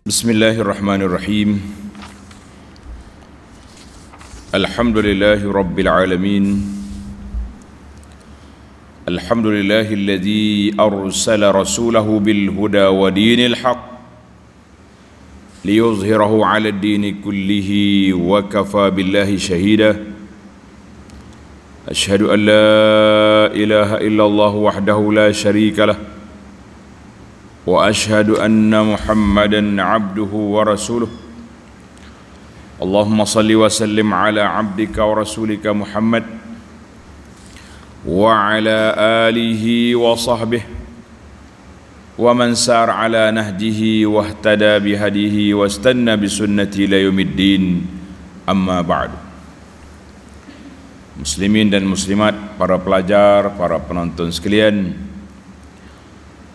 Bismillahirrahmanirrahim. Alhamdulillahi rabbil alamin. Alhamdulillahilladzi arsala rasulahu bil huda wa dinil haq liyuzhirahu 'ala ad-dini kullihi wa kafa billahi shahida. Ashhadu an la ilaha illallah wahdahu la sharika lah wa ashhadu anna Muhammadan abduhu wa rasuluh. Allahumma salli wa sallim ala abdika wa rasulika Muhammad wa ala alihi wa sahbihi wa man sar ala nahjihi wa ihtada bihadihi wa istanna bisunnati ila yaumiddin. Amma ba'du. Muslimin dan muslimat, para pelajar, para penonton sekalian,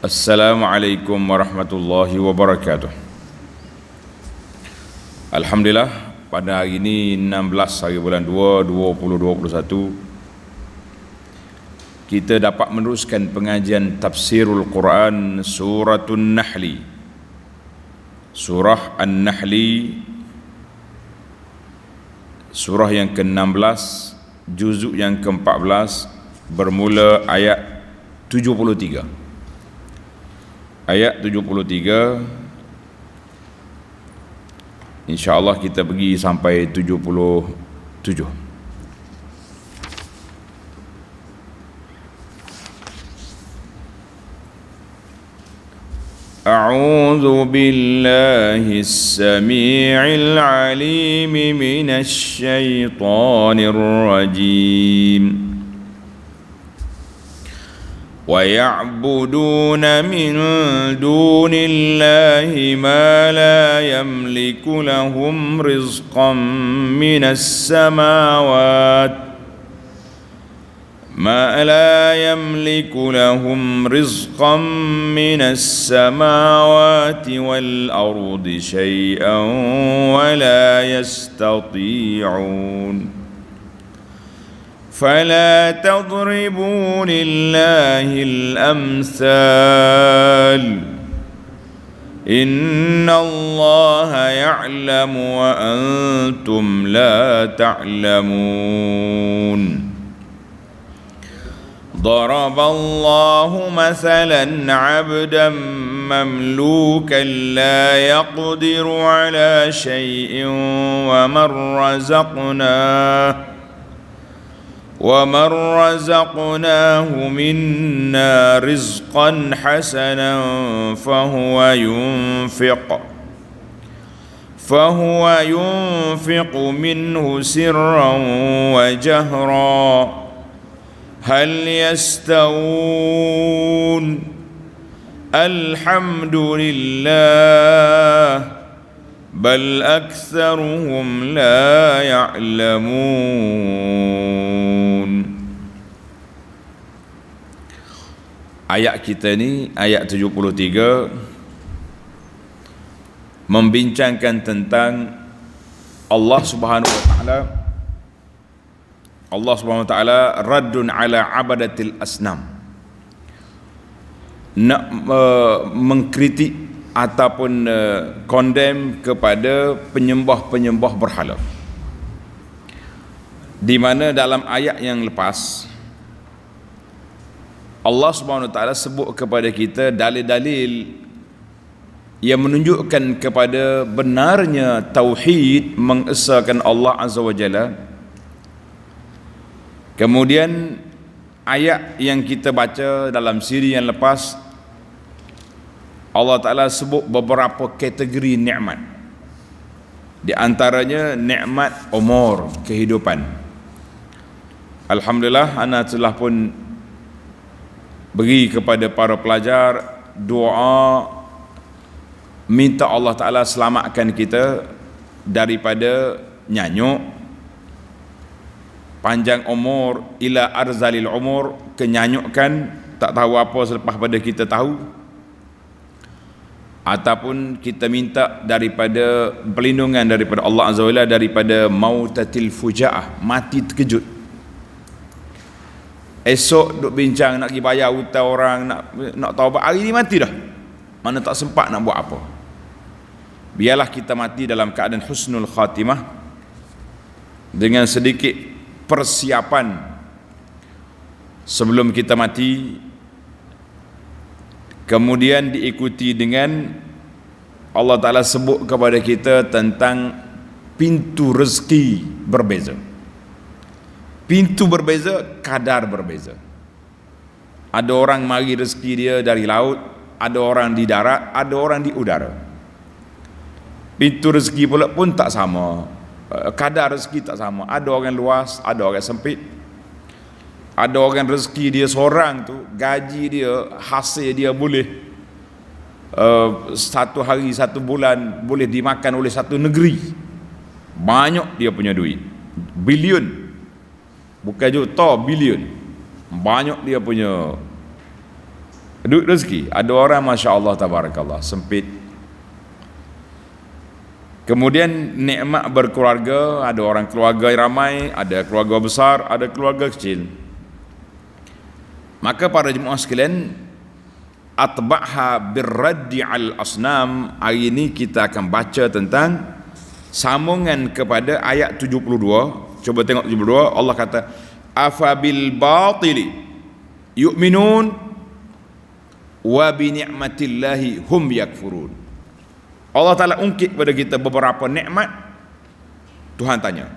Assalamualaikum warahmatullahi wabarakatuh. Alhamdulillah, pada hari ini 16 hari bulan 2 2021 kita dapat meneruskan pengajian tafsirul Quran Suratun Nahli. Surah An-Nahli, surah yang ke-16, juzuk yang ke-14, bermula ayat 73. Ayat 73, insya-Allah kita pergi sampai 77. A'udzu billahi as-sami'il 'alim minasy syaithanir rajim. وَيَعْبُدُونَ مِن دُونِ اللَّهِ مَا لَا يَمْلِكُ لَهُمْ رِزْقًا مِنَ السَّمَاوَاتِ وَالْأَرْضِ شَيْئًا وَلَا يَسْتَطِيعُونَ فلا تضربوا لله الأمثال إن الله يعلم وأنتم لا تعلمون ضرب الله مثلا عبدا مملوكا لا يقدر على شيء ومن رزقناه منا رزقا حسنا فهو ينفق منه سرا وجهرا هل يستوون الحمد لله بل أكثرهم لا يعلمون. Ayat kita ni, ayat 73, membincangkan tentang Allah Subhanahu wa taala. Allah Subhanahu wa taala raddun ala abadatil asnam, nak mengkritik ataupun condemn kepada penyembah-penyembah berhala. Di mana dalam ayat yang lepas Allah Subhanahu wa taala sebut kepada kita dalil-dalil yang menunjukkan kepada benarnya tauhid, mengesahkan Allah Azza wa Jalla. Kemudian ayat yang kita baca dalam siri yang lepas, Allah Ta'ala sebut beberapa kategori nikmat. Di antaranya nikmat umur, kehidupan. Alhamdulillah, ana telah pun beri kepada para pelajar doa minta Allah Ta'ala selamatkan kita daripada nyanyuk, panjang umur, ila arzalil umur, kenyanyukan, tak tahu apa selepas pada kita tahu, ataupun kita minta daripada perlindungan daripada Allah Azza wa Jalla daripada mautatil fujaah, mati terkejut. Esok duk bincang nak pergi bayar hutang orang, nak taubat, hari ni mati dah, mana tak sempat nak buat apa. biarlah kita mati dalam keadaan husnul khatimah, dengan sedikit persiapan sebelum kita mati, kemudian diikuti dengan Allah Ta'ala sebut kepada kita tentang pintu rezeki berbeza. Pintu berbeza, kadar berbeza. Ada orang mari rezeki dia dari laut, ada orang di darat, ada orang di udara. Pintu rezeki pula pun tak sama, kadar rezeki tak sama. Ada orang luas, ada orang sempit. Ada orang rezeki dia seorang tu, gaji dia, hasil dia boleh satu hari, satu bulan boleh dimakan oleh satu negeri. Banyak dia punya duit, bilion, bukan juta, bilion. Banyak dia punya duit rezeki. Ada orang Masya Allah tabarakallah sempit. Kemudian nikmat berkeluarga, ada orang keluarga ramai, ada keluarga besar, ada keluarga kecil. Maka para jemaah sekalian, atba'ha birraddi al asnam, hari ini kita akan baca tentang sambungan kepada ayat 72. Coba tengok 72. Allah kata, afabil batili yu'minun wa bi ni'matillahi hum yakfurun. Allah Ta'ala ungkit kepada kita beberapa nikmat. Tuhan tanya,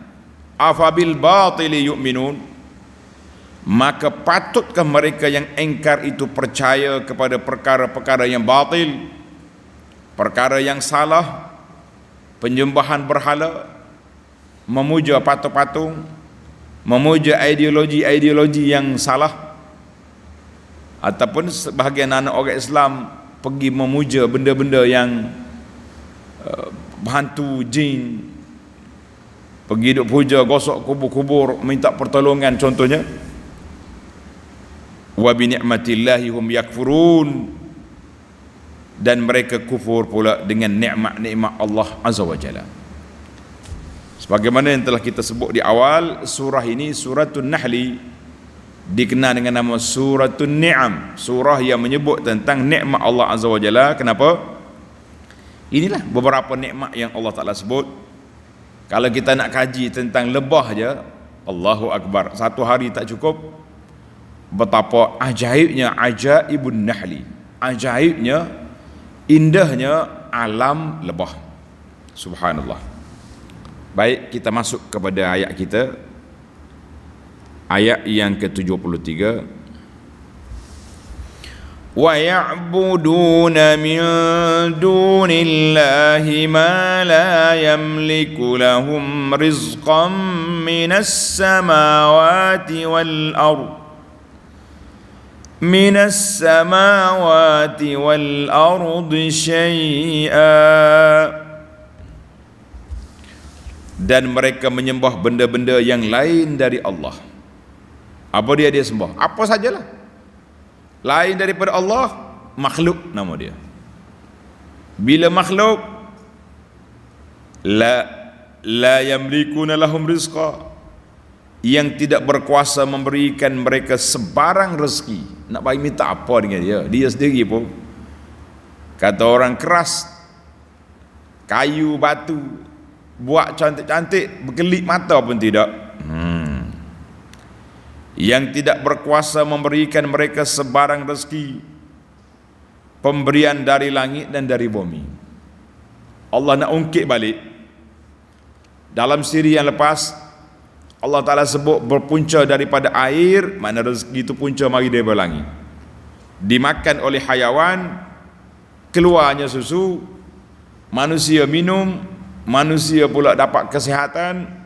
afabil batili yu'minun, maka patutkah mereka yang engkar itu percaya kepada perkara-perkara yang batil, perkara yang salah, penyembahan berhala, memuja patung-patung, memuja ideologi-ideologi yang salah, ataupun sebahagian anak orang Islam pergi memuja benda-benda yang hantu, jin, pergi duk puja, gosok kubur-kubur, minta pertolongan contohnya. Wa bi ni'matillahi hum yakfurun, dan mereka kufur pula dengan nikmat-nikmat Allah Azza wa Jalla. Sebagaimana yang telah kita sebut di awal, surah ini Suratul Nahli dikenal dengan nama Suratul Ni'am, surah yang menyebut tentang nikmat Allah Azza wa Jalla. Kenapa? Inilah beberapa nikmat yang Allah Ta'ala sebut. Kalau kita nak kaji tentang lebah je, Allahu Akbar, satu hari tak cukup. Betapa ajaibnya ajaibun nahli, ajaibnya, indahnya alam lebah. Subhanallah. Baik, kita masuk kepada ayat kita, ayat yang ke-73. Wa ya'buduna min dunillahi ma la yamliku lahum rizqan minas samawati wal ardh minas samawati wal ardi syai'a, dan mereka menyembah benda-benda yang lain dari Allah. Apa dia sembah? Apa sajalah lain daripada Allah, makhluk nama dia. Bila makhluk, la yamlikuna lahum rizqa, yang tidak berkuasa memberikan mereka sebarang rezeki. Nak bagi minta apa dengan dia sendiri pun, kata orang keras, kayu batu buat cantik-cantik, berkelip mata pun tidak. Yang tidak berkuasa memberikan mereka sebarang rezeki, pemberian dari langit dan dari bumi. Allah nak ungkit balik. Dalam siri yang lepas, Allah Ta'ala sebut berpunca daripada air, mana rezeki itu punca mari daripada langit, dimakan oleh hayawan, keluarnya susu, manusia minum, manusia pula dapat kesihatan.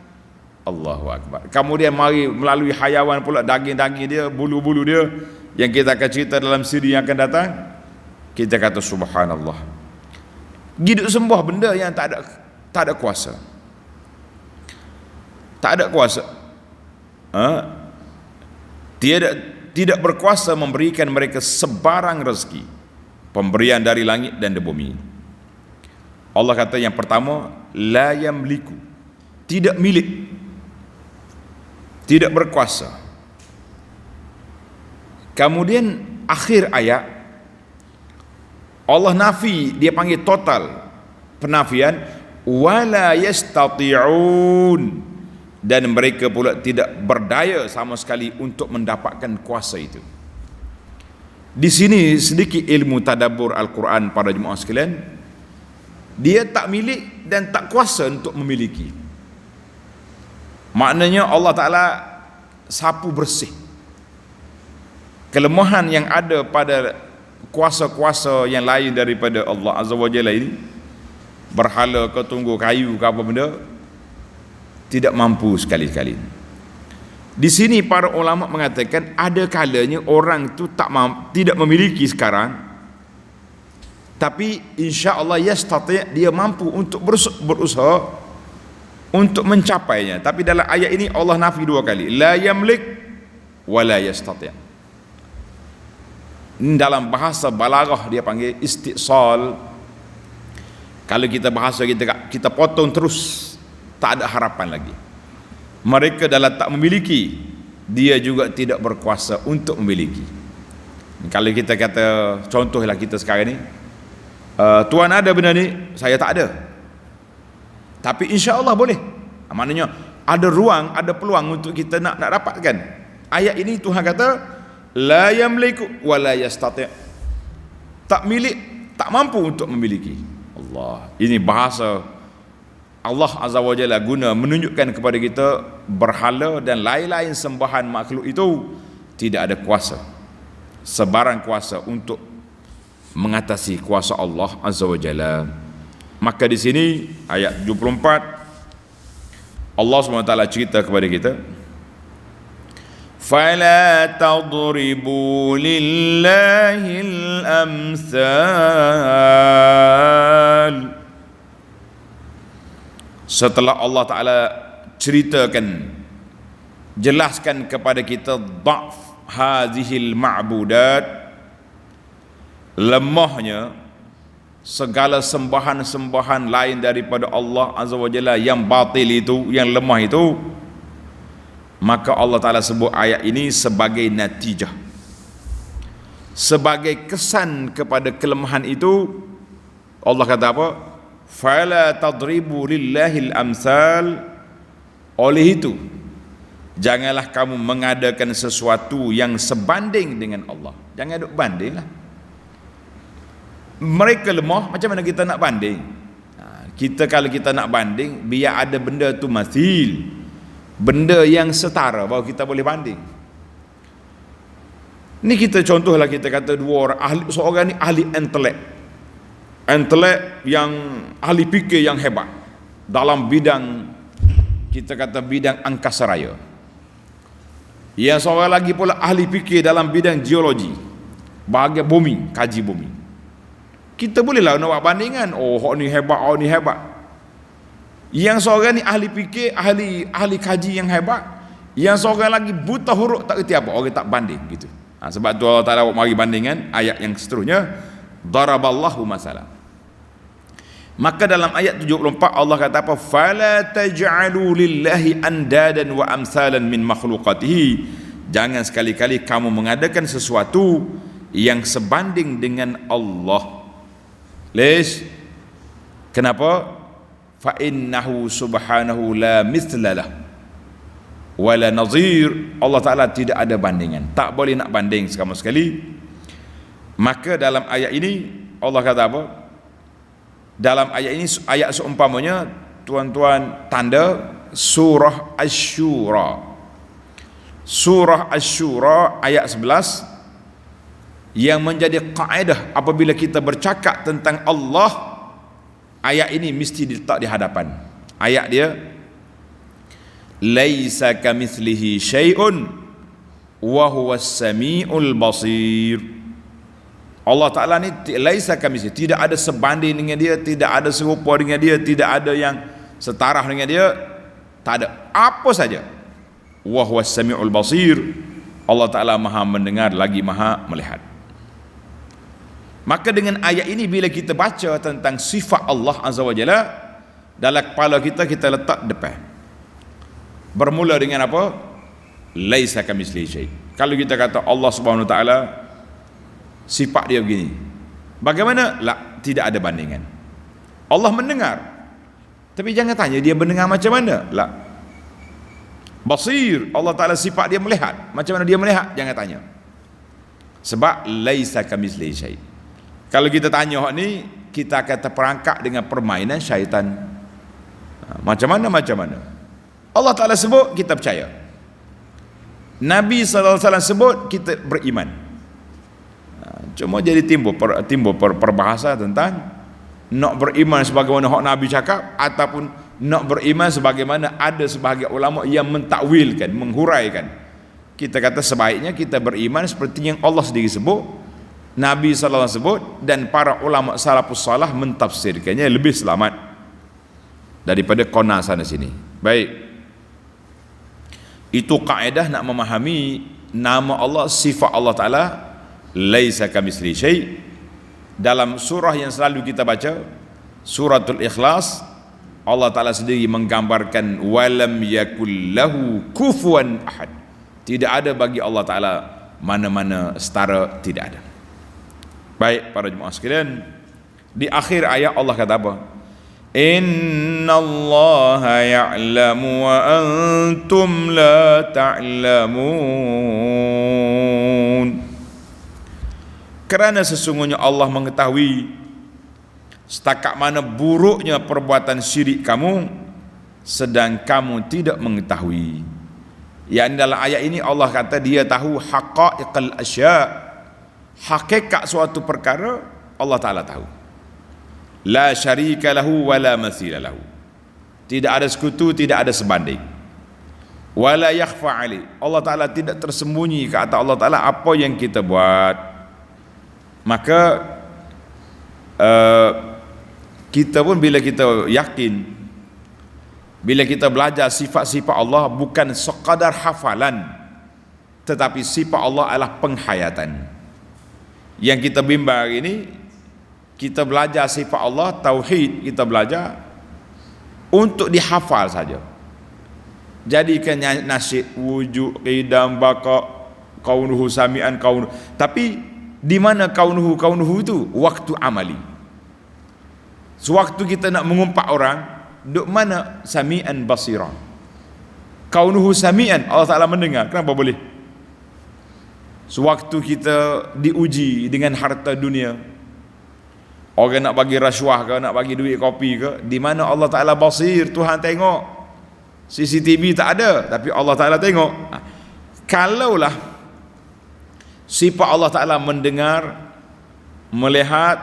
Allahu Akbar. Kemudian mari melalui hayawan pula daging-daging dia, bulu-bulu dia, yang kita akan cerita dalam siri yang akan datang. Kita kata subhanallah, hidup sembah benda yang tak ada kuasa, tak ada kuasa, tidak berkuasa memberikan mereka sebarang rezeki, pemberian dari langit dan dari bumi. Allah kata yang pertama, la yamliku, tidak milik, tidak berkuasa. Kemudian akhir ayat Allah nafi, dia panggil total, penafian, wala yastati'un, dan mereka pula tidak berdaya sama sekali untuk mendapatkan kuasa itu. Di sini sedikit ilmu tadabbur Al-Quran para jemaah sekalian. Dia tak milik dan tak kuasa untuk memiliki. Maknanya Allah Ta'ala sapu bersih kelemahan yang ada pada kuasa-kuasa yang lain daripada Allah Azza wa Jalla ini. Berhala ke tunggu kayu ke apa benda, tidak mampu sekali-kali. Di sini para ulama mengatakan ada kalanya orang tu tidak memiliki sekarang, tapi insya-Allah yastati', dia mampu untuk berusaha untuk mencapainya. Tapi dalam ayat ini Allah nafi dua kali, la yamlik wa la yastati'. Dalam bahasa balaghah dia panggil istisal. Kalau kita bahasa kita potong terus, tak ada harapan lagi. Mereka dalam tak memiliki, dia juga tidak berkuasa untuk memiliki. Kalau kita kata, contohlah kita sekarang ni, tuan ada benda ni, saya tak ada, tapi insya Allah boleh. Maknanya ada ruang, ada peluang untuk kita nak dapatkan. Ayat ini Tuhan kata, la yamliku wa la yastati', tak milik, tak mampu untuk memiliki. Allah, ini bahasa Allah Azza wa Jalla guna menunjukkan kepada kita berhala dan lain-lain sembahan makhluk itu tidak ada kuasa, sebarang kuasa untuk mengatasi kuasa Allah Azza wa Jalla. Maka di sini ayat 74 Allah SWT cerita kepada kita, fala tadribu lillahil amsal. Setelah Allah Ta'ala ceritakan, jelaskan kepada kita dha'f hadhil ma'budat, lemahnya segala sembahan-sembahan lain daripada Allah Azza wa Jalla yang batil itu, yang lemah itu, maka Allah Ta'ala sebut ayat ini sebagai natijah, sebagai kesan kepada kelemahan itu. Allah kata apa? Fala tadribu lillahil amsal. Oleh itu, janganlah kamu mengadakan sesuatu yang sebanding dengan Allah. Jangan duk banding lah. Mereka lemah, macam mana kita nak banding? Kita kalau kita nak banding, biar ada benda tu mathil, benda yang setara, baru kita boleh banding. Ni kita contohlah, kita kata dua orang ahli, seorang ni ahli intelek yang ahli fikir yang hebat dalam bidang, kita kata bidang angkasa raya. Yang seorang lagi pula ahli fikir dalam bidang geologi, bahagian bumi, kaji bumi. Kita bolehlah nak buat bandingan, oh hak ni hebat, oh ni hebat. Yang seorang ni ahli fikir, ahli kaji yang hebat, yang seorang lagi buta huruf, tak kerti apa, orang tak banding gitu. Sebab tu Allah Ta'ala mari bandingan ayat yang seterusnya, daraballahu masalah. Maka dalam ayat 74 Allah kata apa? Fala taj'alu lillahi andadan wa amsalan min makhluqatihi. Jangan sekali-kali kamu mengadakan sesuatu yang sebanding dengan Allah. Lish? Kenapa? Fa innahu subhanahu la mithlalah wa la nazir. Allah Ta'ala tidak ada bandingan, tak boleh nak banding sama sekali. Maka dalam ayat ini Allah kata apa? Dalam ayat ini, ayat seumpamanya, tuan-tuan tanda surah Asy-Syura. Surah Asy-Syura ayat 11 yang menjadi kaedah apabila kita bercakap tentang Allah, ayat ini mesti diletak di hadapan. Ayat dia, laisa kamitslihi syai'un wa huwas samiul basir. Allah Ta'ala ni laisa kamitslihi, tidak ada sebanding dengan dia, tidak ada serupa dengan dia, tidak ada yang setaraf dengan dia, tak ada apa saja. Wa huwas samiul basir. Allah Ta'ala maha mendengar lagi maha melihat. Maka dengan ayat ini, bila kita baca tentang sifat Allah Azza wa Jalla, dalam kepala kita, kita letak depan. Bermula dengan apa? Laisa kamitslihi syai'. Kalau kita kata Allah Subhanahu wa Ta'ala sifat dia begini, bagaimana? Tidak ada bandingan. Allah mendengar. Tapi jangan tanya dia mendengar macam mana. La. Basir, Allah Ta'ala sifat dia melihat. Macam mana dia melihat? Jangan tanya. Sebab laisa kamitslihi syai'. Kalau kita tanya hak ni, kita akan terperangkap dengan permainan syaitan. Macam mana? Allah Ta'ala sebut, kita percaya. Nabi SAW sebut, kita beriman. Cuma jadi timbul perbahasa tentang nak beriman sebagaimana hak Nabi cakap, ataupun nak beriman sebagaimana ada sebahagian ulama yang mentakwilkan, menghuraikan. Kita kata sebaiknya kita beriman seperti yang Allah sendiri sebut, Nabi SAW sebut, dan para ulama salafus salah mentafsirkannya lebih selamat daripada qana sana sini. Baik, itu kaedah nak memahami nama Allah, sifat Allah Ta'ala, laisa kamitslihi syai'. Dalam surah yang selalu kita baca, suratul Ikhlas, Allah Ta'ala sendiri menggambarkan walam yakul lahu kufuwan ahad. Tidak ada bagi Allah Ta'ala mana-mana setara, tidak ada. Baik para jemaah sekalian, di akhir ayat Allah kata apa? Innallaha ya'lamu wa antum la ta'lamun. Kerana sesungguhnya Allah mengetahui setakat mana buruknya perbuatan syirik kamu, sedang kamu tidak mengetahui. Yang dalam ayat ini Allah kata dia tahu haqaiqal asya', hakikat suatu perkara Allah Ta'ala tahu. La syarika lahu wa la mathila lahu. Tidak ada sekutu, tidak ada sebanding. Wa la yakhfa alaih. Allah Ta'ala tidak tersembunyi ke atas Allah Ta'ala apa yang kita buat. Maka kita pun bila kita yakin, bila kita belajar sifat-sifat Allah bukan sekadar hafalan, tetapi sifat Allah adalah penghayatan. Yang kita bimbang hari ini, kita belajar sifat Allah, tauhid kita belajar untuk dihafal saja. Jadikan nasyid wujud, qidam, baqa, kaunuhu sami'an, kaunuhu. Tapi di mana kaunuhu itu? Waktu amali. Sewaktu kita nak mengumpat orang, duk mana sami'an basira. Kaunuhu sami'an, Allah Ta'ala mendengar. Kenapa boleh? Sewaktu kita diuji dengan harta dunia, orang nak bagi rasuah ke, nak bagi duit kopi ke, di mana Allah Ta'ala basir, Tuhan tengok. CCTV tak ada, tapi Allah Ta'ala tengok. Kalaulah sifat Allah Ta'ala mendengar, melihat,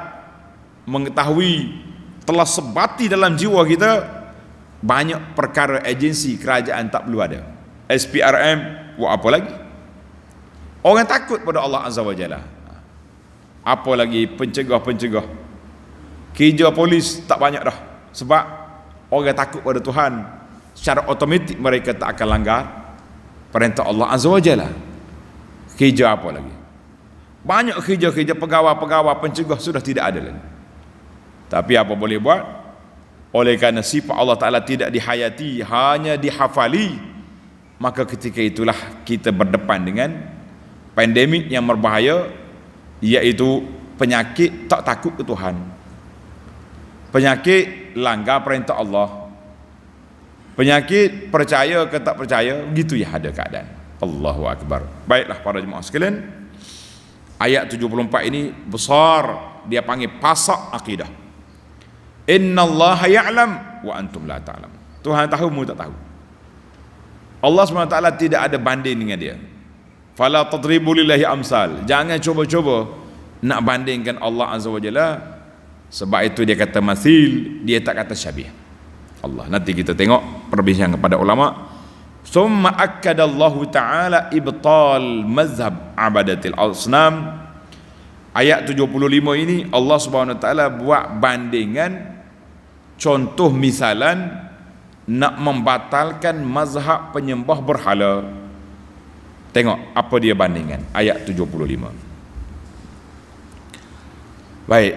mengetahui telah sebati dalam jiwa kita, banyak perkara agensi kerajaan tak perlu ada. SPRM buat apa lagi? Orang takut pada Allah Azza wa Jalla. Apa lagi pencegah-pencegah? Kerja polis tak banyak dah, sebab orang takut pada Tuhan. Secara automatik mereka tak akan langgar perintah Allah Azza wa Jalla. Kerja apa lagi? Banyak kerja-kerja pegawai-pegawai pencegah sudah tidak ada lagi. Tapi apa boleh buat? Oleh kerana sifat Allah Ta'ala tidak dihayati, hanya dihafali, maka ketika itulah kita berdepan dengan pandemik yang berbahaya, iaitu penyakit tak takut ke Tuhan, penyakit langgar perintah Allah, penyakit percaya ke tak percaya, begitu ya ada keadaan. Allahu Akbar. Baiklah para jemaah sekalian, ayat 74 ini besar, dia panggil pasak akidah. Innallaha ya'lam wa antum la ta'lam. Tuhan tahu, mu tak tahu. Allah SWT tidak ada banding dengan dia. Fala tadribu lillahi amsal. Jangan cuba-cuba nak bandingkan Allah Azza wa Jalla. Sebab itu dia kata mathil, dia tak kata syabih. Allah, nanti kita tengok perbincangan kepada ulama. Summa akkadallahu ta'ala ibtal mazhab abadatil asnam. Ayat 75 ini Allah Subhanahu wa taala buat bandingan, contoh misalan nak membatalkan mazhab penyembah berhala. Tengok apa dia bandingan, ayat 75. Baik,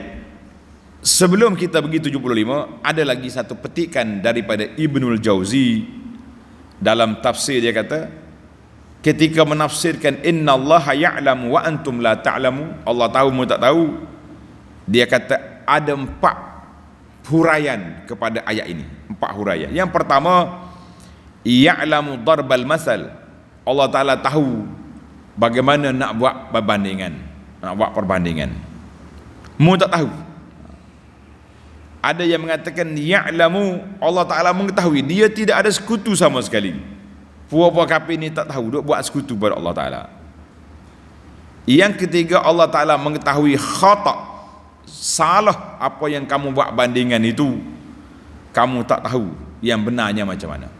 sebelum kita pergi 75, ada lagi satu petikan daripada Ibnul Jauzi. Dalam tafsir dia kata, ketika menafsirkan innallaha ya'lamu wa antum la ta'lamu, Allah tahu mu tak tahu, dia kata ada 4 huraian kepada ayat ini. 4 huraian. Yang pertama, ya'lamu darbal masal. Allah Ta'ala tahu bagaimana nak buat perbandingan. Nak buat perbandingan. Mu tak tahu. Ada yang mengatakan ya'lamu, Allah Ta'ala mengetahui, dia tidak ada sekutu sama sekali. Puak-puak kafir ni tak tahu, duk buat sekutu pada Allah Ta'ala. Yang ketiga, Allah Ta'ala mengetahui khata', salah apa yang kamu buat bandingan itu, kamu tak tahu yang benarnya macam mana.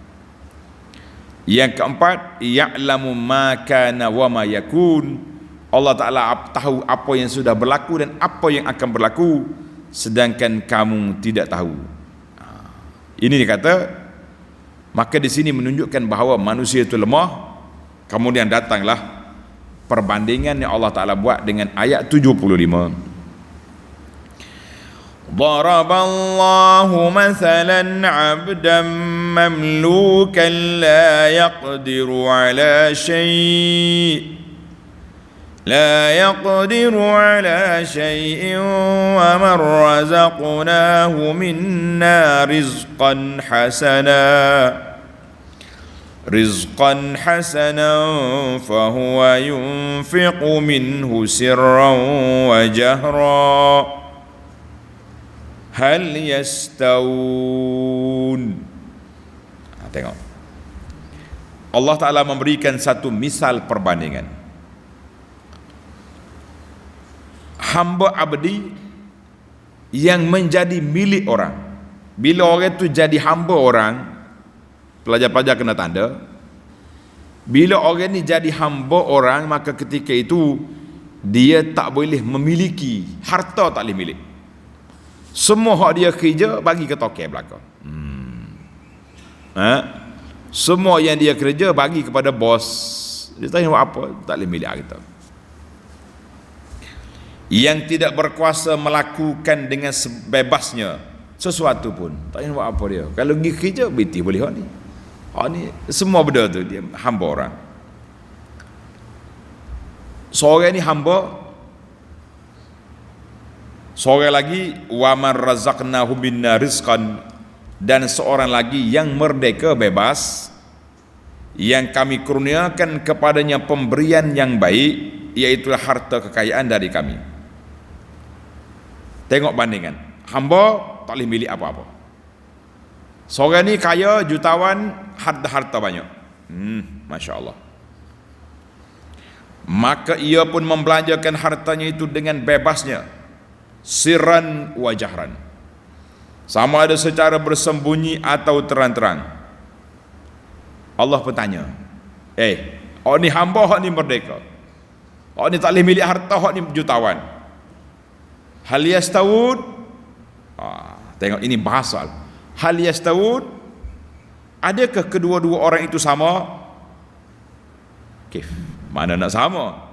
Yang keempat, ya'lamu ma kana wa ma yakun. Allah Ta'ala tahu apa yang sudah berlaku dan apa yang akan berlaku, sedangkan kamu tidak tahu. Ini dikata, maka di sini menunjukkan bahawa manusia itu lemah. Kemudian datanglah perbandingan yang Allah Ta'ala buat dengan ayat 75. Daraballahu mathalan 'abdan mamlukan la yaqdiru 'ala shay'in wa man razaqnahu minna rizqan hasanan fahuwa yunfiqu minhu sirran wa jahra hal yastawun. Tengok, Allah Ta'ala memberikan satu misal perbandingan. Hamba abdi yang menjadi milik orang. Bila orang itu jadi hamba orang, pelajar-pelajar kena tanda, bila orang ni jadi hamba orang, maka ketika itu dia tak boleh memiliki harta, tak boleh milik. Semua hak dia kerja bagi ke tokai belakang. Semua yang dia kerja bagi kepada bos. Dia tanya buat apa, tak boleh milik harta. Yang tidak berkuasa melakukan dengan sebebasnya sesuatu pun, tak boleh buat apa dia. Kalau pergi kerja, BT boleh hak ni. Hak ni semua benda tu dia hamba orang. Seorang ni hamba, seorang lagi wa man razaqnahu minna rizqan, dan seorang lagi yang merdeka bebas, yang kami kurniakan kepadanya pemberian yang baik, iaitu harta kekayaan dari kami. Tengok bandingan, hamba tak boleh milik apa-apa. Seorang ni kaya, jutawan, harta banyak. Masya Allah. Maka ia pun membelanjakan hartanya itu dengan bebasnya, sirran wa jahran, sama ada secara bersembunyi atau terang-terang. Allah bertanya, hak ni hamba, hak ni merdeka, hak ni tak boleh milik harta, hak ni jutawan. Hal yastawun. Tengok, ini bahasa. Hal yastawun, adakah kedua-dua orang itu sama? Mana nak sama?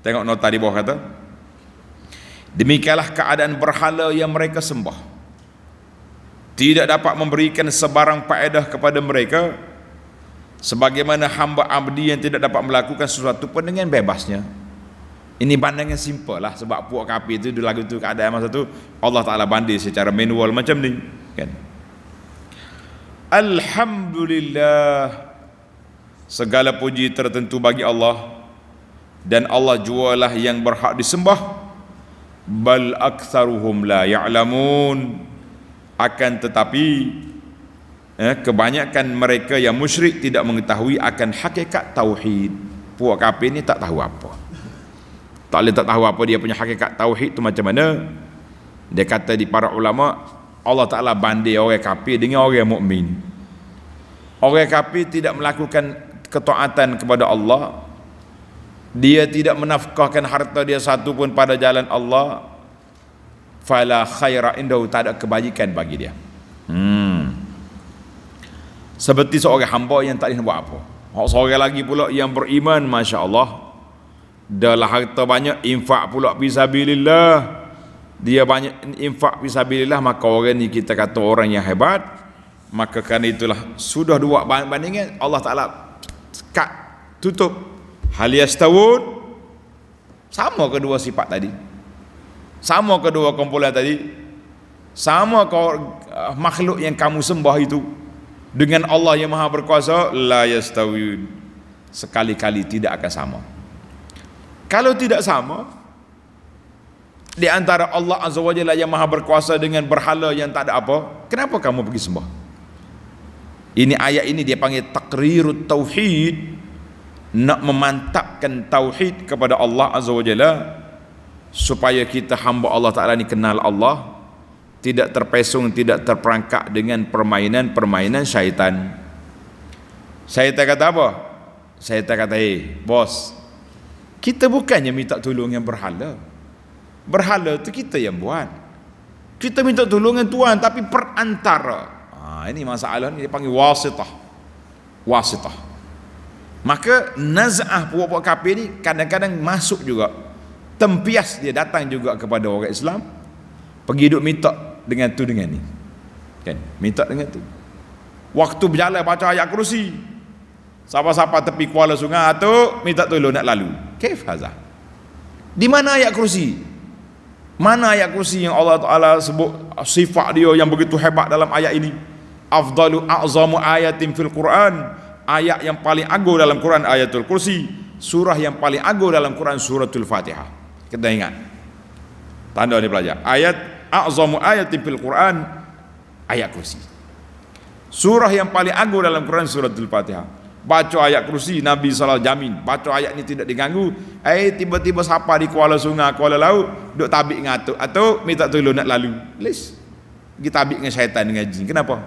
Tengok nota di bawah kata, demikianlah keadaan berhala yang mereka sembah, tidak dapat memberikan sebarang faedah kepada mereka, sebagaimana hamba abdi yang tidak dapat melakukan sesuatu pun dengan bebasnya. Ini pandangan simple lah, sebab puak kafir itu lagu tu keadaan masa tu Allah Ta'ala banding secara manual macam ni kan. Alhamdulillah, segala puji tertentu bagi Allah, dan Allah jualah yang berhak disembah. Bal aktsaruhum la ya'lamun, akan tetapi kebanyakan mereka yang musyrik tidak mengetahui akan hakikat tauhid. Puak kafir ni tak tahu apa, tak tahu apa dia punya hakikat tauhid tu macam mana. Dia kata di para ulama, Allah Ta'ala banding orang kafir dengan orang mukmin. Orang kafir tidak melakukan ketaatan kepada Allah, dia tidak menafkahkan harta dia satu pun pada jalan Allah, fala khaira indahu, tak ada kebajikan bagi dia. Seperti seorang hamba yang tak boleh buat apa. Seorang lagi pula yang beriman, Masya Allah, dah lah harta banyak, infak pula fisabilillah, dia banyak infak fisabilillah, maka orang ni kita kata orang yang hebat. Maka kerana itulah sudah dua bandingan, Allah Ta'ala cut, tutup. Hal yastawun, sama kedua sifat tadi, sama kedua kumpulan tadi, Sama kau makhluk yang kamu sembah itu dengan Allah yang Maha Berkuasa, la yastawiyun, sekali-kali tidak akan sama. Kalau tidak sama di antara Allah Azza wa Jalla yang Maha Berkuasa dengan berhala yang tak ada apa, kenapa kamu pergi sembah? Ini ayat ini dia panggil taqrirut tauhid, nak memantapkan tauhid kepada Allah Azza wa Jalla, supaya kita hamba Allah Ta'ala ni kenal Allah, tidak terpesong, tidak terperangkap dengan permainan-permainan syaitan. Syaitan kata apa? Syaitan kata, bos, kita bukannya minta tolong yang berhala. Berhala tu kita yang buat. Kita minta tolongan Tuhan, tapi perantara. Ini masalah ni dia panggil wasitah. Wasitah. Maka naz'ah puak-puak kafir ni kadang-kadang masuk juga. Tempias dia datang juga kepada orang Islam. Pergi duk minta dengan tu dengan ni. Kan? Minta dengan tu. Waktu berjalan baca ayat kursi. Siapa-siapa tepi Kuala Sungai tu minta tolong nak lalu. Kaif hazah? Di mana ayat kursi? Mana ayat kursi yang Allah Ta'ala sebut sifat dia yang begitu hebat dalam ayat ini? Afdalu a'zamu ayatin fil Quran, ayat yang paling agung dalam Quran ayatul kursi, surah yang paling agung dalam Quran suratul Fatihah. Kita ingat tanda ni pelajar, ayat a'zamu ayatin fil Quran, ayat kursi. Surah yang paling agung dalam Quran suratul Fatihah. Baca ayat kursi, Nabi SAW jamin, baca ayat ni tidak diganggu. Tiba-tiba siapa di Kuala Sungai, Kuala Laut duk tabik ngatuk atau minta tolong nak lalu, les pergi tabik dengan syaitan, dengan jin. Kenapa?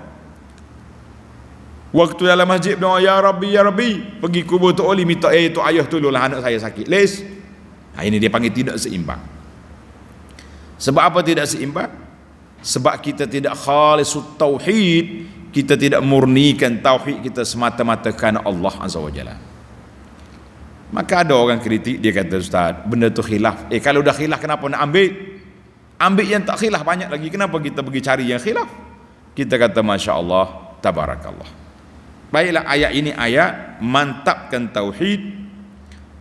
Waktu dalam masjid doa ya Rabbi ya Rabbi, pergi kubur Tok Oli minta tu ayah tolonglah anak saya sakit, les. Ini dia panggil tidak seimbang. Sebab apa tidak seimbang? Sebab kita tidak khalisut tauhid, kita tidak murnikan tauhid kita semata-mata kerana Allah Azza wa Jalla. Maka ada orang kritik, dia kata, Ustaz, benda tu khilaf. Kalau dah khilaf kenapa nak ambil? Ambil yang tak khilaf banyak lagi, kenapa kita pergi cari yang khilaf? Kita kata Masya Allah, Tabarakallah. Baiklah, ayat ini ayat mantapkan tauhid.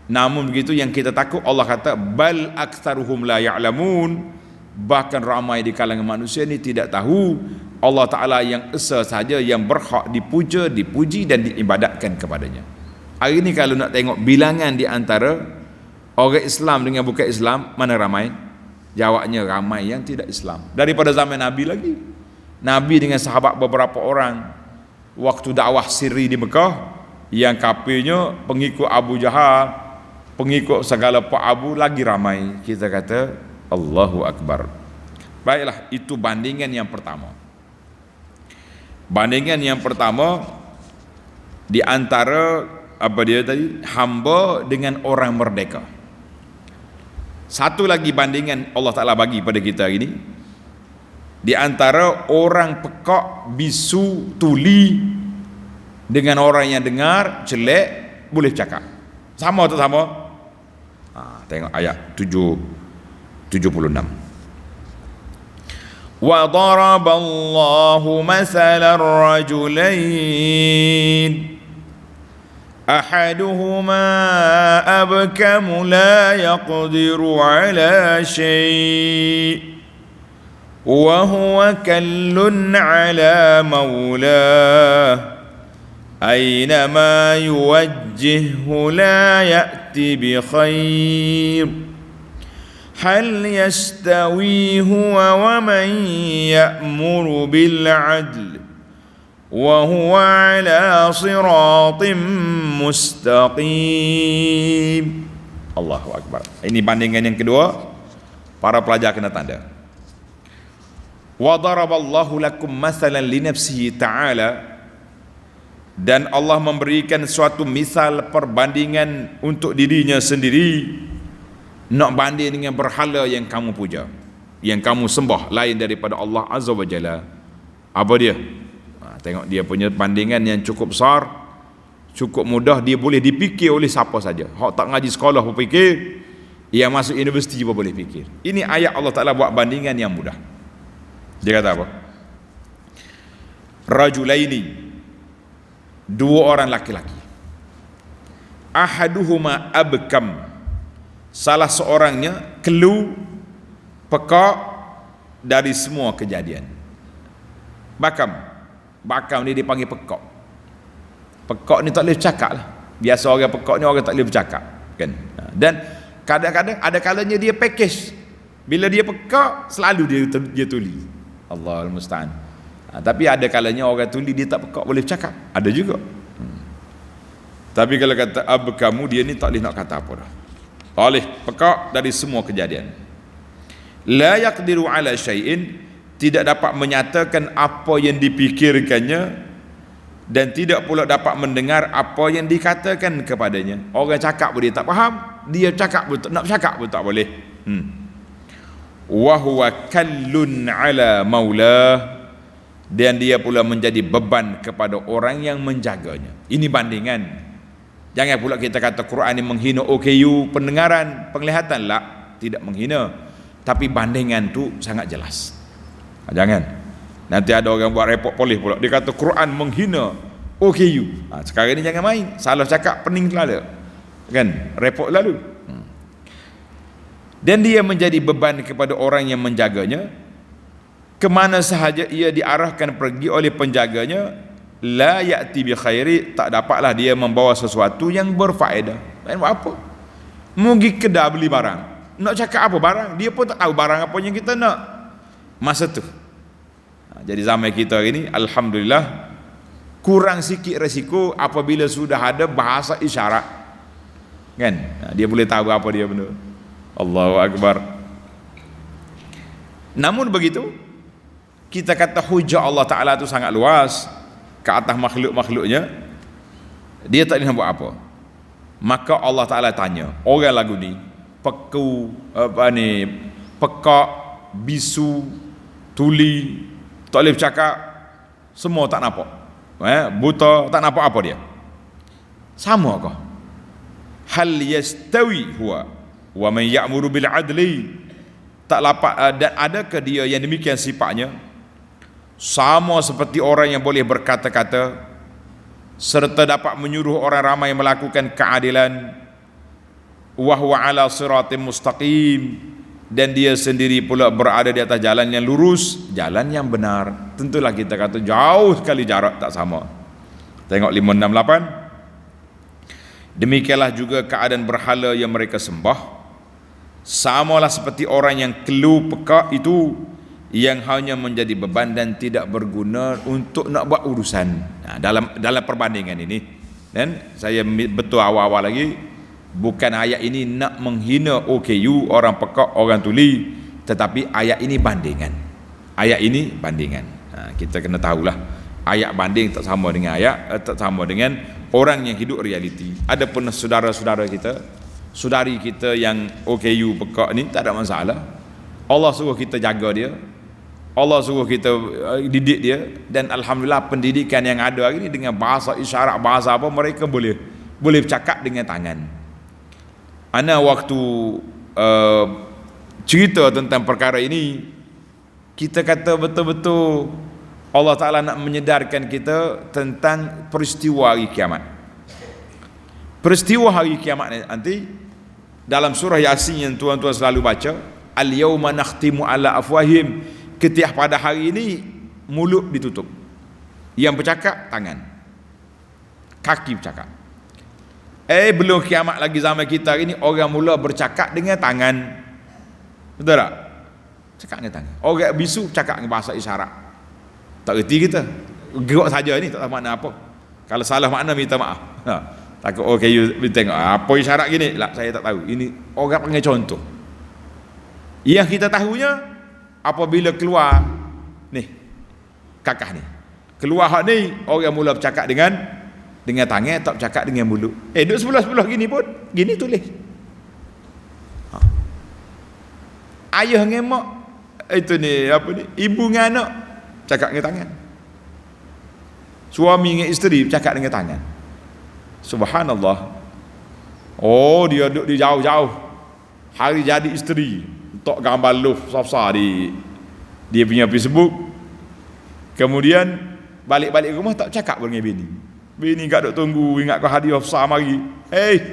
Namun begitu yang kita takut, Allah kata bal aktsaruhum la ya'lamun, bahkan ramai di kalangan manusia ini tidak tahu Allah Ta'ala yang esa saja yang berhak dipuja, dipuji dan diibadatkan kepadanya. Hari ini kalau nak tengok bilangan di antara orang Islam dengan bukan Islam, mana ramai? Jawabnya ramai yang tidak Islam. Daripada zaman Nabi lagi. Nabi dengan sahabat beberapa orang, waktu dakwah sirri di Mekah, yang kafirnya pengikut Abu Jahal, pengikut segala Pak Abu lagi ramai. Kita kata Allahu Akbar. Baiklah, itu bandingan yang pertama. Bandingan yang pertama di antara apa dia tadi, hamba dengan orang merdeka. Satu lagi bandingan Allah Ta'ala bagi pada kita hari ini, di antara orang pekak, bisu, tuli dengan orang yang dengar, jelek, boleh cakap. Sama atau sama? Tengok ayat 76. وَضَرَبَ اللَّهُ مَثَلًا رَجُلَيْنِ أَحَدُهُمَا أَبْكَمُ لَا يَقْدِرُ عَلَى شَيْءٍ وَهُوَ كَلٌّ عَلَى مَوْلَاهُ أَيْنَمَا يُوَجِّههُ لَا يَأْتِ بِخَيْرٍ هل يستوي هو ومن يأمر بالعدل وهو على صراط مستقيم. Allahu Akbar. Ini bandingan yang kedua, para pelajar kena tanda. Wa daraballahu lakum mathalan li nafsihi ta'ala, dan Allah memberikan suatu misal perbandingan untuk dirinya sendiri. Nak banding dengan berhala yang kamu puja, yang kamu sembah lain daripada Allah Azza wa Jalla. Apa dia? Tengok dia punya bandingan yang cukup besar, cukup mudah, dia boleh dipikir oleh siapa saja. Hak tak ngaji sekolah pun fikir, yang masuk universiti pun boleh fikir. Ini ayat Allah Ta'ala buat bandingan yang mudah. Dia kata apa? Rajulaini, dua orang laki-laki. Ahaduhuma abkam, salah seorangnya kelu, pekak dari semua kejadian. Bakam ni dipanggil pekak. Pekak ni tak boleh bercakap lah. Biasa orang pekak ni orang tak boleh bercakap kan. Dan kadang-kadang ada kalanya dia package. Bila dia pekak selalu dia tuli. Allahul musta'an. Tapi ada kalanya orang tuli dia tak pekak boleh bercakap. Ada juga. Tapi kalau kata abkamu, dia ni tak boleh nak kata apa dah. Tak boleh pekak dari semua kejadian. La yaqdiru ala syai'in, tidak dapat menyatakan apa yang dipikirkannya, dan tidak pula dapat mendengar apa yang dikatakan kepadanya. Orang cakap pun dia tak faham, dia cakap pun nak bercakap pun tak boleh. Wa huwa kallun ala maulah, dan dia pula menjadi beban kepada orang yang menjaganya. Ini bandingan. Jangan pula kita kata Quran ini menghina OKU pendengaran, penglihatan. Lah, tidak menghina, tapi bandingan tu sangat jelas. Jangan nanti ada orang buat repot polis pula, dia kata Quran menghina OKU. Sekarang ni jangan main, salah cakap pening lalu kan, repot lalu. Dan dia menjadi beban kepada orang yang menjaganya, kemana sahaja ia diarahkan pergi oleh penjaganya. La ya'ti bi khairi, tak dapatlah dia membawa sesuatu yang berfaedah. Dan buat apa? Pergi kedai beli barang, nak cakap apa barang, dia pun tak tahu barang apa yang kita nak masa tu. Jadi zaman kita hari ni alhamdulillah kurang sikit resiko apabila sudah ada bahasa isyarat kan, dia boleh tahu apa dia benda. Allahu akbar. Namun begitu, kita kata hujah Allah Ta'ala tu sangat luas ke atas makhluk-makhluknya, dia tak boleh buat apa. Maka Allah Ta'ala tanya orang lagu ni, pekak, bisu, tuli, tak boleh bercakap, semua tak nampak, buta, tak nampak apa dia. Sama kah? Hal yastawi huwa wa man ya'muru bil adli, tak lapak, dan adakah dia yang demikian sifatnya sama seperti orang yang boleh berkata-kata serta dapat menyuruh orang ramai melakukan keadilan, wa huwa ala siratim mustaqim, dan dia sendiri pula berada di atas jalan yang lurus, jalan yang benar. Tentulah kita kata jauh sekali jarak, tak sama. Tengok 568. Demikianlah juga keadaan berhala yang mereka sembah, samalah seperti orang yang kelu pekak itu, yang hanya menjadi beban dan tidak berguna untuk nak buat urusan. Dalam perbandingan ini, dan saya betul awal-awal lagi, bukan ayat ini nak menghina OKU, orang pekak, orang tuli, tetapi ayat ini bandingan. Ayat ini bandingan. Kita kena tahulah, ayat banding tak sama dengan ayat, tak sama dengan orang yang hidup realiti. Ada pun saudara-saudara kita, saudari kita yang OKU pekak ni, tak ada masalah. Allah suruh kita jaga dia, Allah suruh kita didik dia, dan alhamdulillah pendidikan yang ada hari ni dengan bahasa isyarat, bahasa apa, mereka boleh bercakap dengan tangan. Ana waktu cerita tentang perkara ini, kita kata betul-betul Allah Ta'ala nak menyedarkan kita tentang peristiwa hari kiamat. Peristiwa hari kiamat nanti dalam surah Yasin yang tuan-tuan selalu baca, al-yawma nakhtimu ala afwahim, ketika pada hari ini mulut ditutup, yang bercakap tangan, kaki bercakap. Belum kiamat lagi zaman kita hari ni, orang mula bercakap dengan tangan. Betul tak? Cakap dengan tangan. Orang bisu cakap dengan bahasa isyarat. Tak reti kita, gerak saja ni, tak tahu makna apa. Kalau salah makna minta maaf. Takut you tengok apa isyarat gini lah, saya tak tahu. Ini orang panggil contoh. Yang kita tahunya apabila keluar ni kakak ni, keluar hak ni, orang mula bercakap dengan tangan, tak bercakap dengan mulut. Duduk sebelah-sebelah gini pun gini tulis. Ayah dengan mak itu ni, apa ni, ibu dengan anak cakap dengan tangan, suami dengan isteri bercakap dengan tangan. Subhanallah. Dia duduk di jauh-jauh, hari jadi isteri tok gambar love besar di dia punya Facebook, kemudian balik-balik rumah tak cakap dengan bini kat duk tunggu, ingat kau hadiah besar mari.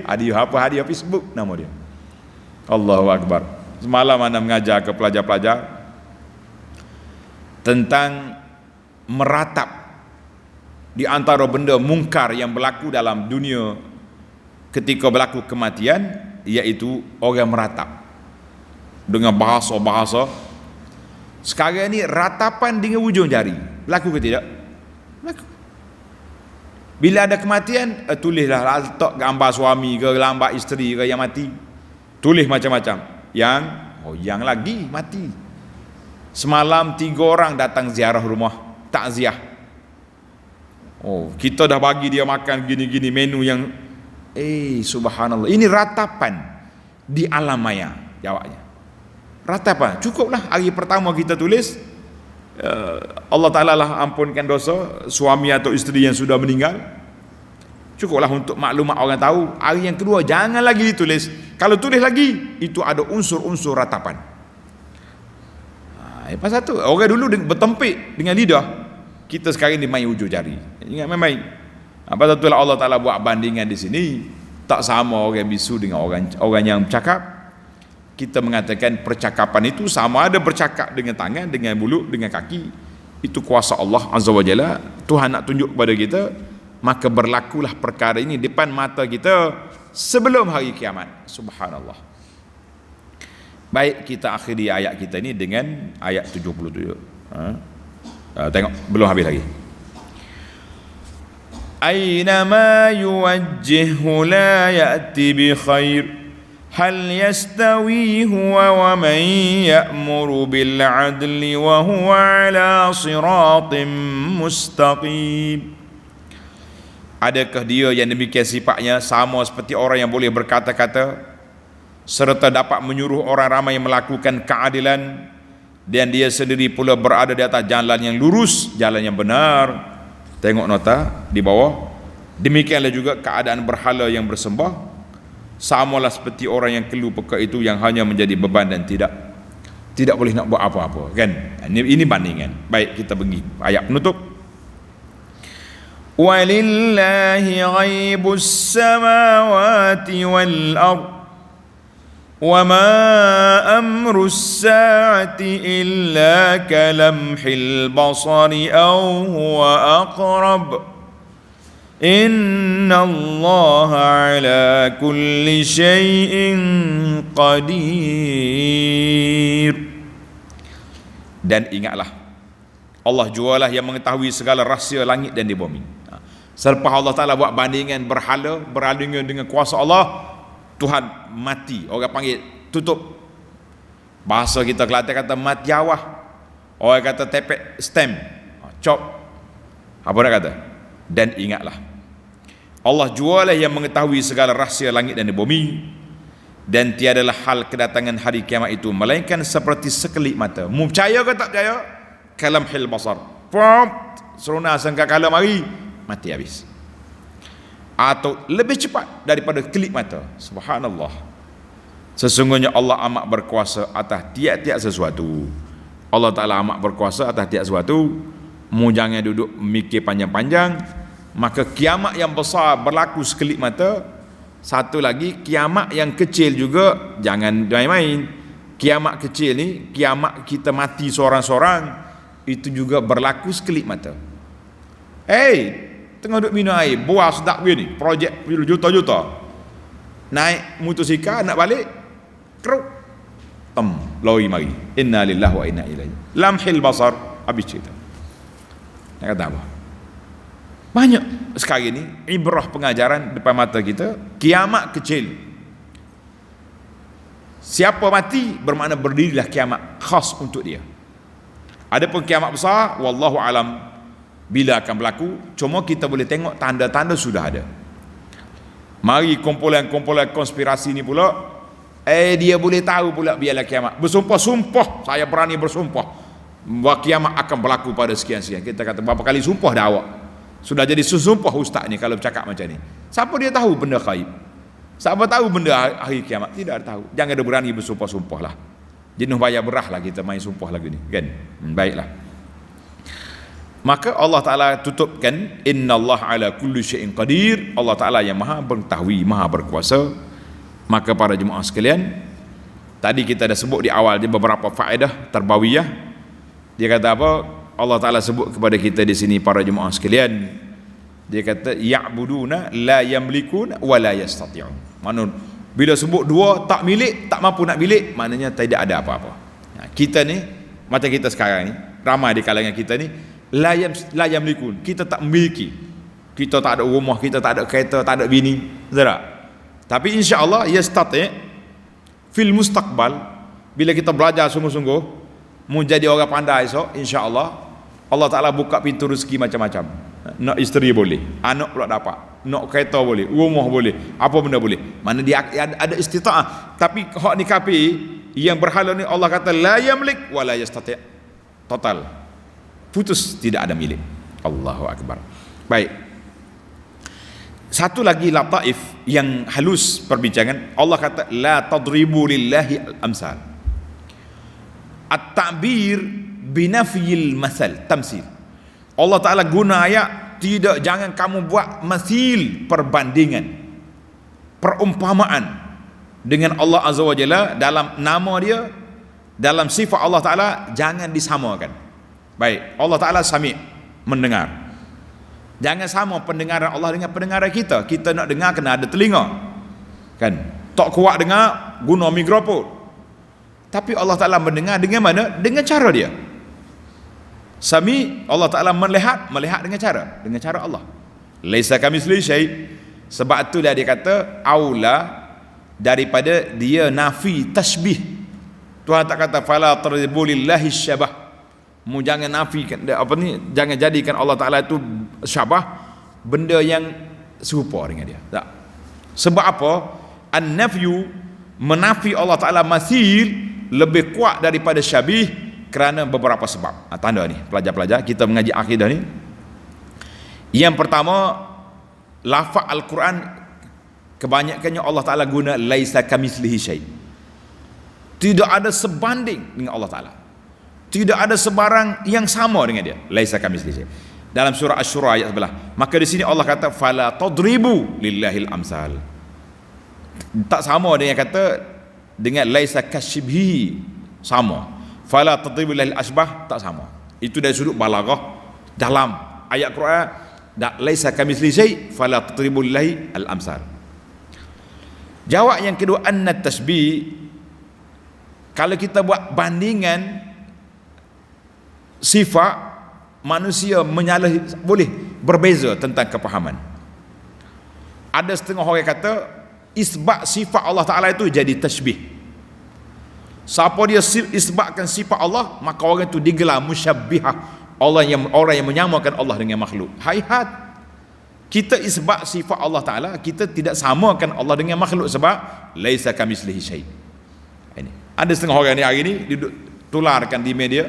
Hadiah apa? Hadiah Facebook nama dia. Allahu Akbar. Semalam anda mengajar ke pelajar-pelajar, tentang meratap di antara benda mungkar yang berlaku dalam dunia ketika berlaku kematian, iaitu orang meratap dengan bahasa-bahasa. Sekarang ni ratapan dengan ujung jari berlaku ke tidak? Berlaku. Bila ada kematian, tulislah, letak gambar suami ke, gambar isteri ke yang mati, tulis macam-macam. Yang lagi mati. Semalam 3 orang datang ziarah rumah, takziah. Kita dah bagi dia makan gini-gini menu yang subhanallah. Ini ratapan di alam maya, jawabnya. Ratapan, cukuplah hari pertama kita tulis, Allah Ta'ala lah ampunkan dosa suami atau isteri yang sudah meninggal, cukuplah untuk maklumat orang tahu. Hari yang kedua jangan lagi ditulis. Kalau tulis lagi, itu ada unsur-unsur ratapan. Pasal tu orang dulu bertempik dengan lidah, kita sekarang ni main ujung jari. Ingat main-main. Pasal tu lah Allah Ta'ala buat bandingan di sini. Tak sama orang bisu dengan orang yang bercakap. Kita mengatakan percakapan itu sama ada bercakap dengan tangan, dengan mulut, dengan kaki. Itu kuasa Allah Azza wa Jalla. Tuhan nak tunjuk kepada kita, maka berlakulah perkara ini depan mata kita sebelum hari kiamat. Subhanallah. Baik, kita akhiri ayat kita ini dengan ayat 77. Tengok, belum habis lagi. Aynama yuwajjihhu la ya'ti bi khair. هل يستوي هو ومن يأمر بالعدل وهو على صراط مستقيم. Adakah dia yang demikian sifatnya sama seperti orang yang boleh berkata-kata serta dapat menyuruh orang ramai melakukan keadilan, dan dia sendiri pula berada di atas jalan yang lurus, jalan yang benar. Tengok nota di bawah. Demikianlah juga keadaan berhala yang bersembah, samalah seperti orang yang keluh peka itu yang hanya menjadi beban dan tidak boleh nak buat apa-apa, kan? Ini bandingan. Baik, kita pergi ayat penutup. Walillahi ghaibus samawati wal ard wa ma amrus saati illa kalamhil basari aw huwa aqrab. Inna Allah ala kulli syai'in qadir. Dan ingatlah, Allah jualah yang mengetahui segala rahsia langit dan di bumi. Selepas Allah Ta'ala buat bandingan berhala, berandingan dengan kuasa Allah, Tuhan mati. Orang panggil tutup. Bahasa kita Kelantan kata mati awah. Orang kata tepek stem, chop. Apa nak kata? Dan ingatlah, Allah jualah yang mengetahui segala rahsia langit dan di bumi, dan tiadalah hal kedatangan hari kiamat itu melainkan seperti sekelip mata. Mu percaya ke tak percaya? Kalamhil basar, pop, seruna sangkakala mari, mati habis. Atau lebih cepat daripada kelip mata. Subhanallah. Sesungguhnya Allah amat berkuasa atas tiap-tiap sesuatu. Allah Ta'ala amat berkuasa atas tiap sesuatu. Mu jangan duduk mikir panjang-panjang. Maka kiamat yang besar berlaku sekelip mata. Satu lagi, kiamat yang kecil juga jangan main-main. Kiamat kecil ni, kiamat kita mati seorang-seorang, itu juga berlaku sekelip mata. Tengah duduk minum air, buah sedap begini, projek juta-juta, naik motosikal nak balik, keruk, lori mari, inna lillahi wa inna ilaihi, lamhil basar, habis cerita. Nak kata apa? Banyak sekarang ini ibrah pengajaran depan mata kita. Kiamat kecil, siapa mati bermakna berdirilah kiamat khas untuk dia. Adapun kiamat besar, wallahu alam bila akan berlaku, cuma kita boleh tengok tanda-tanda sudah ada. Mari kumpulan-kumpulan konspirasi ni pula, dia boleh tahu pula biarlah kiamat. Bersumpah-sumpah, saya berani bersumpah bahawa kiamat akan berlaku pada sekian-sekian. Kita kata berapa kali sumpah dah awak. Sudah jadi sumpah ustaz ni kalau bercakap macam ni. Siapa dia tahu benda gaib? Siapa tahu benda hari kiamat? Tidak ada tahu. Jangan ada berani bersumpah-sumpah lah. Jenuh bayar berah lah kita main sumpah lagi ni, kan? Baiklah. Maka Allah Ta'ala tutupkan, innallaha ala kulli syai'in qadir. Allah Ta'ala yang maha mengetahui, maha berkuasa. Maka para jemaah sekalian, tadi kita dah sebut di awal dia beberapa faedah tarbawiyah. Dia kata apa? Allah Ta'ala sebut kepada kita di sini para jemaah sekalian. Dia kata ya'buduna la yamlikun wa la yastati'un. Maksud bila sebut dua tak milik, tak mampu nak milik, maknanya tidak ada apa-apa. Kita ni macam kita sekarang ni, ramai di kalangan kita ni la yamlikun, kita tak memiliki. Kita tak ada rumah, kita tak ada kereta, tak ada bini, tak? Tapi insya-Allah yastati' fil mustaqbal, bila kita belajar sungguh-sungguh mau jadi orang pandai esok, insya-Allah Allah Ta'ala buka pintu rezeki macam-macam. Nak isteri boleh, anak pula dapat, nak kereta boleh, rumah boleh, apa benda boleh. Mana dia ada istita'ah. Tapi hak ni kafir yang berhala ni Allah kata la yamlik wa la yastati'. Total. Putus, tidak ada milik. Allahu akbar. Baik. Satu lagi lataif yang halus perbincangan, Allah kata la tadribu lillahi al-amsal. At-ta'bir binafyil masal, tamsil. Allah Ta'ala guna ayat, tidak, jangan kamu buat masil, perbandingan, perumpamaan dengan Allah Azza wa Jalla dalam nama dia, dalam sifat Allah Ta'ala, jangan disamakan. Baik, Allah Ta'ala sami', mendengar. Jangan sama pendengaran Allah dengan pendengaran kita. Kita nak dengar kena ada telinga, kan? Tak kuat dengar, guna mikrofon. Tapi Allah Ta'ala mendengar dengan mana? Dengan cara dia. Sami, Allah Ta'ala melihat dengan cara Allah. Laisa kamitslihi syai'. Sebab itulah dia kata aula daripada dia nafi tasbih. Tuhan tak kata fala tadribu lillahi syabah. Mu jangan nafikan apa ni, jangan jadikan Allah Ta'ala itu syabah, benda yang serupa dengan dia. Tak. Sebab apa? An-nafyu, menafi Allah Ta'ala masil, lebih kuat daripada syabih kerana beberapa sebab. Tanda ni pelajar-pelajar kita mengaji akidah ni. Yang pertama, lafaz Al-Quran kebanyakannya Allah Ta'ala guna laisa kamitslihi syai'. Tidak ada sebanding dengan Allah Ta'ala. Tidak ada sebarang yang sama dengan dia. Laisa kamitslihi syai'. Dalam surah Asy-Syura ayat sebelah. Maka di sini Allah kata fala tadribu lillahil amsal. Tak sama dengan kata dengan laisa kasyibhi, sama. Fala tadribu lillahil asbah, tak sama. Itu dari sudut balaghah dalam ayat Quran. Laisa kamitslihi syai' fala tadribu lillahi al-amsal. Jawab yang kedua, anna tasbih, kalau kita buat bandingan sifat, manusia menyalahi, boleh berbeza tentang kepahaman. Ada setengah orang kata isbat sifat Allah Ta'ala itu jadi tasbih. Siapa dia isbatkan sifat Allah, maka orang itu digelar musyabbihah, orang yang menyamakan Allah dengan makhluk. Hayhat, kita isbat sifat Allah Ta'ala, kita tidak samakan Allah dengan makhluk, sebab laisa kamitslihi syai'. Ini ada setengah orang ni hari ni tularkan di media,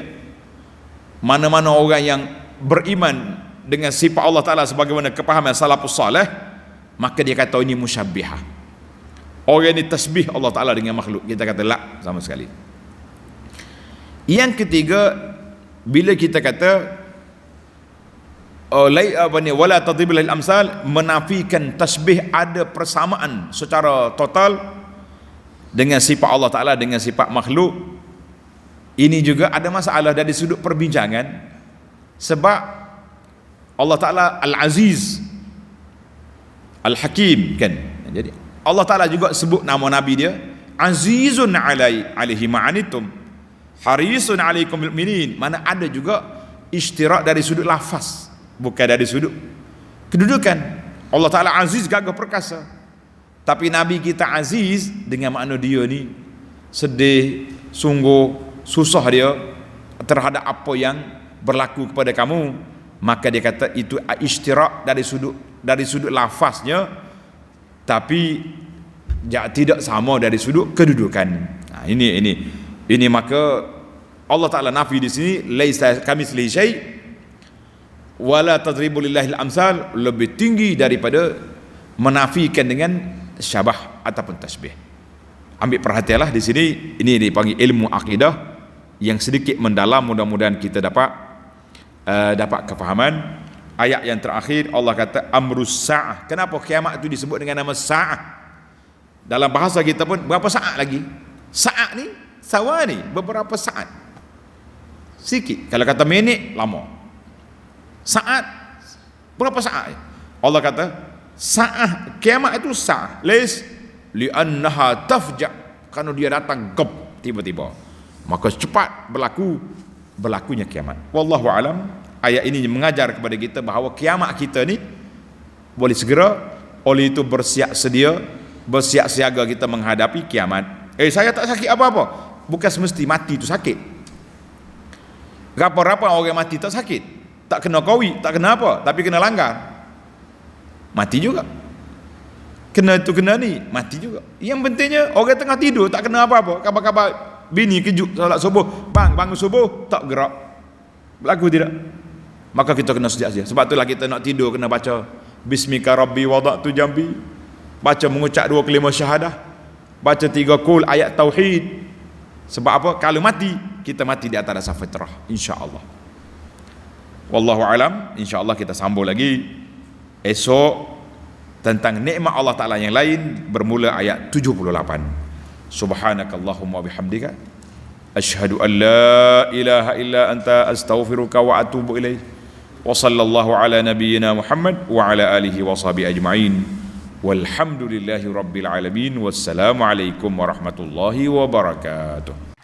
mana-mana orang yang beriman dengan sifat Allah Ta'ala sebagaimana kepahaman salafus salih, maka dia kata ini musyabbihah, orang ini tasbih Allah Ta'ala dengan makhluk. Kita kata la, sama sekali. Yang ketiga, bila kita kata wala tadribu lil amsal, menafikan tasbih ada persamaan secara total dengan sifat Allah Ta'ala dengan sifat makhluk. Ini juga ada masalah dari sudut perbincangan, sebab Allah Ta'ala Al-Aziz Al-Hakim, kan? Jadi Allah Ta'ala juga sebut nama Nabi dia Azizun alaihi ma'anitum harisun alaikum bil mu'minin. Mana ada juga ishtirak dari sudut lafaz, bukan dari sudut kedudukan. Allah Ta'ala Aziz, gagah perkasa, tapi Nabi kita Aziz dengan makna dia ni sedih, sungguh susah dia terhadap apa yang berlaku kepada kamu. Maka dia kata itu ishtirak dari sudut lafaznya, tapi tidak sama dari sudut kedudukan. Nah, ini maka Allah Ta'ala nafi di sini laisa kamitslihi syai' wala tadribu lillahil amsal, lebih tinggi daripada menafikan dengan syabah ataupun tasbih. Ambil perhatianlah di sini, ini dipanggil ilmu akidah yang sedikit mendalam, mudah-mudahan kita dapat kefahaman. Ayat yang terakhir Allah kata amrus sa'ah. Kenapa kiamat itu disebut dengan nama sa'ah? Dalam bahasa kita pun berapa saat lagi? Saat ni sawani, beberapa saat. Sikit. Kalau kata minit, lama. Saat, berapa saat? Allah kata, saat kiamat itu saat. Li'annaha tafja', karena dia datang gep tiba-tiba. Maka cepat berlakunya kiamat. Wallahu alam. Ayat ini mengajar kepada kita bahawa kiamat kita ni boleh segera. Oleh itu bersiap siaga kita menghadapi kiamat. Saya tak sakit apa-apa. Bukan semesti mati itu sakit. Rapa-rapa orang mati tak sakit. Tak kena kawi, tak kena apa, tapi kena langgar. Mati juga. Kena tu kena ni, mati juga. Yang pentingnya orang tengah tidur tak kena apa-apa. Kabar-kabar bini kejut salat subuh, bangun subuh tak gerak. Berlaku tidak? Maka kita kena sedia-sedia. Sebab itulah kita nak tidur kena baca Bismika Rabbi wada'tu jambi. Baca mengucap 2 kalimah syahadah. Baca 3 qul ayat tauhid. Sebab apa? Kalau mati, kita mati di atas dasar fitrah, insya-Allah. Wallahu alam. Insya-Allah kita sambung lagi esok tentang nikmat Allah Taala yang lain bermula ayat 78. Subhanakallahumma bihamdika asyhadu an la ilaha illa anta astaghfiruka wa atubu ilaik. Wa sallallahu ala nabiyyina Muhammad wa ala alihi wa sahbihi ajma'in. Walhamdulillahi rabbil alamin. Wassalamu alaikum warahmatullahi wabarakatuh.